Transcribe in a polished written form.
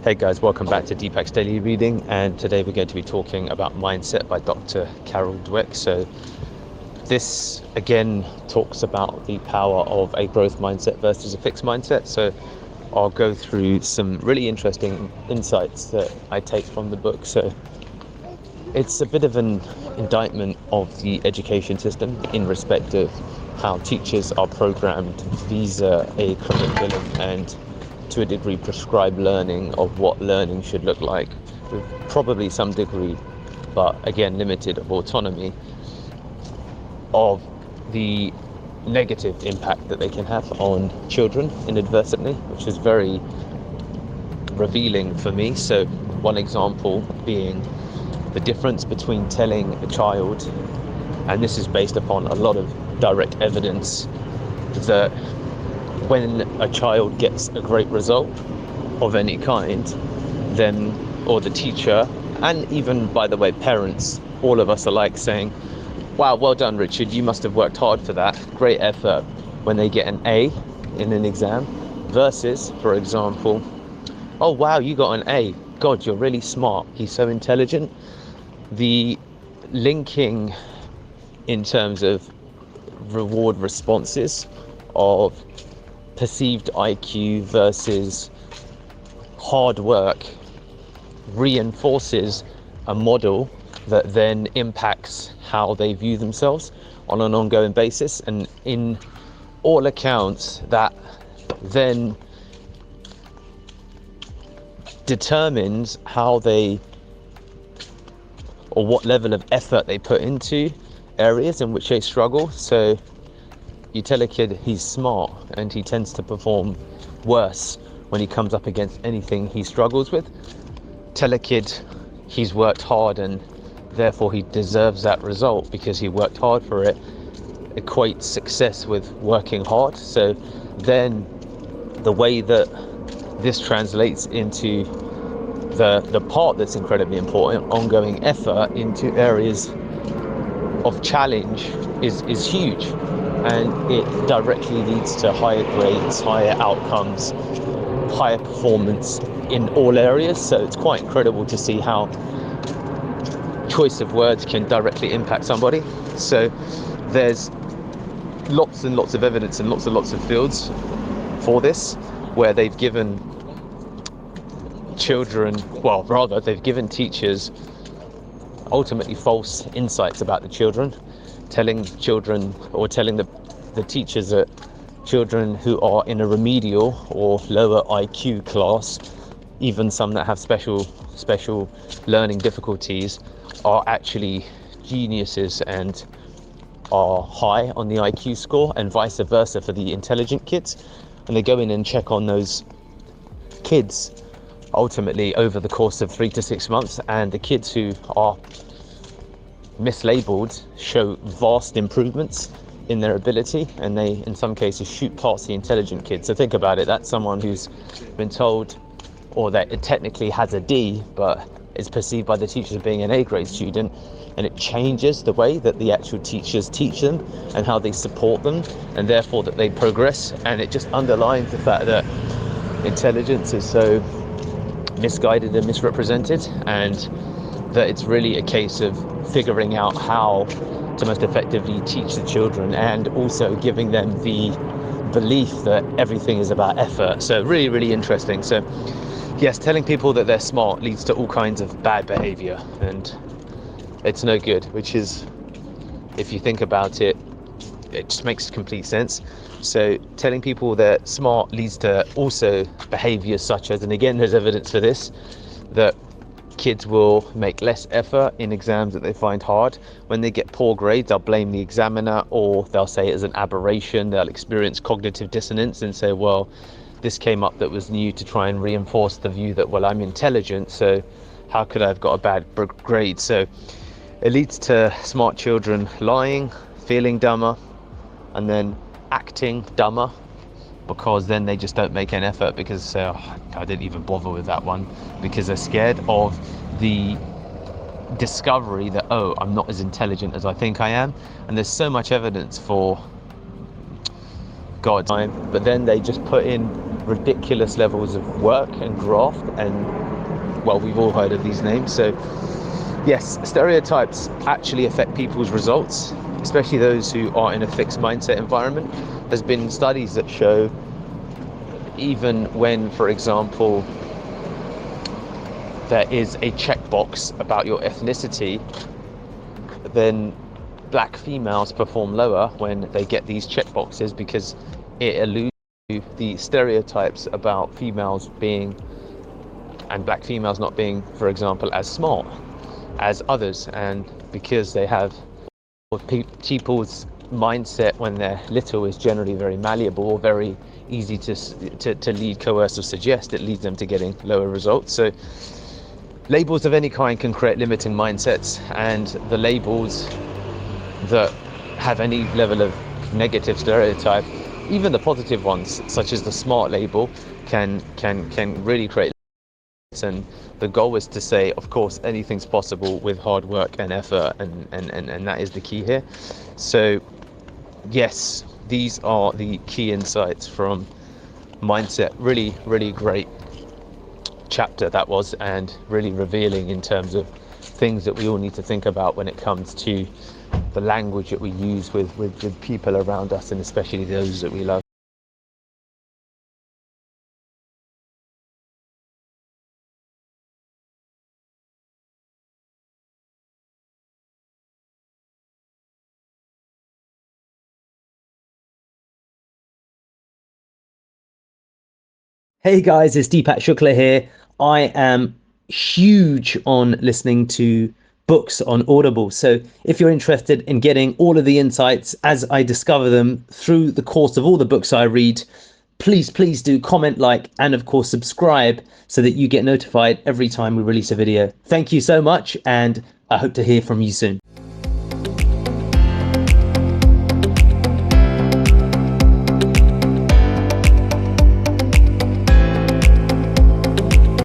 Hey guys, welcome back to Deepak's Daily Reading, and today we're going to be talking about Mindset by Dr. Carol Dweck. So this again talks about the power of a growth mindset versus a fixed mindset. So I'll go through some really interesting insights that I take from the book. So it's a bit of an indictment of the education system in respect of how teachers are programmed via a curriculum and to a degree prescribe learning of what learning should look like, with probably some degree, but again limited, of autonomy, of the negative impact that they can have on children inadvertently, which is very revealing for me. So one example being the difference between telling a child, and this is based upon a lot of direct evidence, that when a child gets a great result of any kind, then, or the teacher, and even, by the way, parents, all of us alike, saying, wow, well done, Richard, you must have worked hard for that, great effort, when they get an A in an exam, versus, for example, oh wow, you got an A, God, you're really smart, he's so intelligent. The linking in terms of reward responses of perceived IQ versus hard work reinforces a model that then impacts how they view themselves on an ongoing basis, and in all accounts that then determines how they, or what level of effort they put into areas in which they struggle. So you tell a kid he's smart and he tends to perform worse when he comes up against anything he struggles with. Tell a kid he's worked hard and therefore he deserves that result because he worked hard for it. Equate success with working hard. So then the way that this translates into the part that's incredibly important, ongoing effort into areas of challenge, is huge. And it directly leads to higher grades, higher outcomes, higher performance in all areas. So it's quite incredible to see how choice of words can directly impact somebody. So there's lots and lots of evidence and lots and lots of fields for this, where they've given children, well, rather, they've given teachers ultimately false insights about the children, telling children, or telling the teachers that children who are in a remedial or lower IQ class, even some that have special learning difficulties, are actually geniuses and are high on the IQ score, and vice versa for the intelligent kids. And they go in and check on those kids ultimately over the course of 3 to 6 months, and the kids who are mislabeled show vast improvements in their ability, and they in some cases shoot past the intelligent kids. So think about it, that's someone who's been told, or that it technically has a D but is perceived by the teachers as being an A grade student, and it changes the way that the actual teachers teach them and how they support them, and therefore that they progress. And it just underlines the fact that intelligence is so misguided and misrepresented, and that it's really a case of figuring out how to most effectively teach the children, and also giving them the belief that everything is about effort. So really, really interesting. So yes, telling people that they're smart leads to all kinds of bad behavior, and it's no good, which is, if you think about it, it just makes complete sense. So telling people they're smart leads to also behaviors such as, and again there's evidence for this, that kids will make less effort in exams that they find hard. When they get poor grades, they'll blame the examiner, or they'll say it as an aberration. They'll experience cognitive dissonance and say, well, this came up that was new, to try and reinforce the view that, well, I'm intelligent, so how could I have got a bad grade? So it leads to smart children lying, feeling dumber, and then acting dumber, because then they just don't make an effort because I didn't even bother with that one, because they're scared of the discovery that, oh, I'm not as intelligent as I think I am. And there's so much evidence for God time, but then they just put in ridiculous levels of work and graft, and well, we've all heard of these names. So yes, stereotypes actually affect people's results, especially those who are in a fixed mindset environment. There's been studies that show even when, for example, there is a checkbox about your ethnicity, then black females perform lower when they get these checkboxes, because it alludes to the stereotypes about females being, and black females not being, for example, as smart as others. And because they have, people's mindset when they're little is generally very malleable or very easy to lead, coerce, or suggest, it leads them to getting lower results. So labels of any kind can create limiting mindsets, and the labels that have any level of negative stereotype, even the positive ones such as the smart label, can really create. And the goal is to say, of course, anything's possible with hard work and effort, and that is the key here. So yes, these are the key insights from mindset. Really great chapter that was, and really revealing in terms of things that we all need to think about when it comes to the language that we use with people around us, and especially those that we love. Hey guys, it's Deepak Shukla here. I am huge on listening to books on Audible. So if you're interested in getting all of the insights as I discover them through the course of all the books I read, please do comment, like, and of course subscribe so that you get notified every time we release a video. Thank you so much, and I hope to hear from you soon.